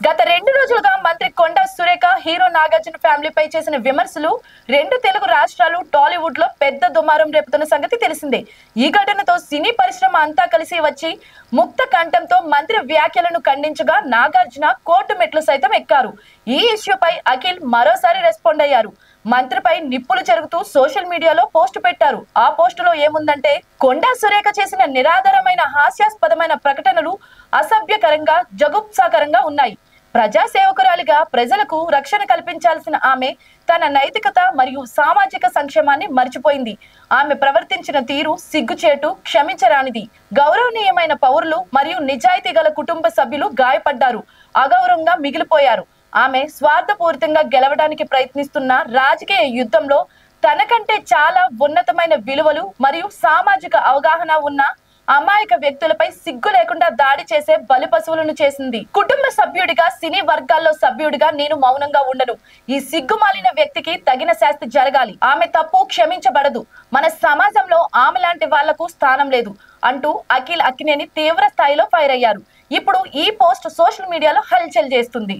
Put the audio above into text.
గత 2 రోజులుగా మంత్రి కొండా సురేఖ హీరో నాగార్జున ఫ్యామిలీపై చేసిన విమర్శలు రెండు తెలుగు రాష్ట్రాలు టాలీవుడ్ లో పెద్ద దుమారం రేపుతున్న సంగతి తెలిసిందే. ఈ ఘటనతో సినీ పరిశ్రమ అంతా కలిసి వచ్చి ముక్త కంఠంతో మంత్రి వ్యాఖ్యలను ఖండించగా నాగార్జున కోర్టు మెట్లు సైతం ఎక్కారు. ఈ ఇష్యూపై అఖిల్ మరోసారి రెస్పాండ్ అయ్యారు. మంత్రిపై నిప్పులు జరుగుతూ సోషల్ మీడియాలో పోస్టు పెట్టారు. ఆ పోస్టులో ఏముందంటే, కొండా సురేఖ చేసిన నిరాధారమైన హాస్యాస్పదమైన ప్రకటనలు అసభ్యకరంగా జగుప్సాకరంగా ఉన్నాయి. ప్రజా సేవకురాలిగా ప్రజలకు రక్షణ కల్పించాల్సిన ఆమె తన నైతికత మరియు సామాజిక సంక్షేమాన్ని మర్చిపోయింది. ఆమె ప్రవర్తించిన తీరు సిగ్గుచేటు, క్షమించరానిది. గౌరవనీయమైన పౌరులు మరియు నిజాయితీ గల కుటుంబ సభ్యులు గాయపడ్డారు, అగౌరవంగా మిగిలిపోయారు. ఆమె స్వార్థపూరితంగా గెలవడానికి ప్రయత్నిస్తున్న రాజకీయ యుద్ధంలో తనకంటే చాలా ఉన్నతమైన విలువలు మరియు సామాజిక అవగాహన ఉన్న అమాయక వ్యక్తులపై సిగ్గు లేకుండా దాడి చేసే బలి పశువులను చేసింది. కుటుంబ సభ్యుడిగా, సినీ వర్గాల్లో సభ్యుడిగా నేను మౌనంగా ఉండను. ఈ సిగ్గుమాలిన వ్యక్తికి తగిన శాస్తి జరగాలి. ఆమె తప్పు క్షమించబడదు. మన సమాజంలో ఆమె లాంటి వాళ్లకు స్థానం లేదు అంటూ అఖిల్ అక్కినేని తీవ్ర స్థాయిలో ఫైర్ అయ్యారు. ఇప్పుడు ఈ పోస్ట్ సోషల్ మీడియాలో హల్చల్ చేస్తుంది.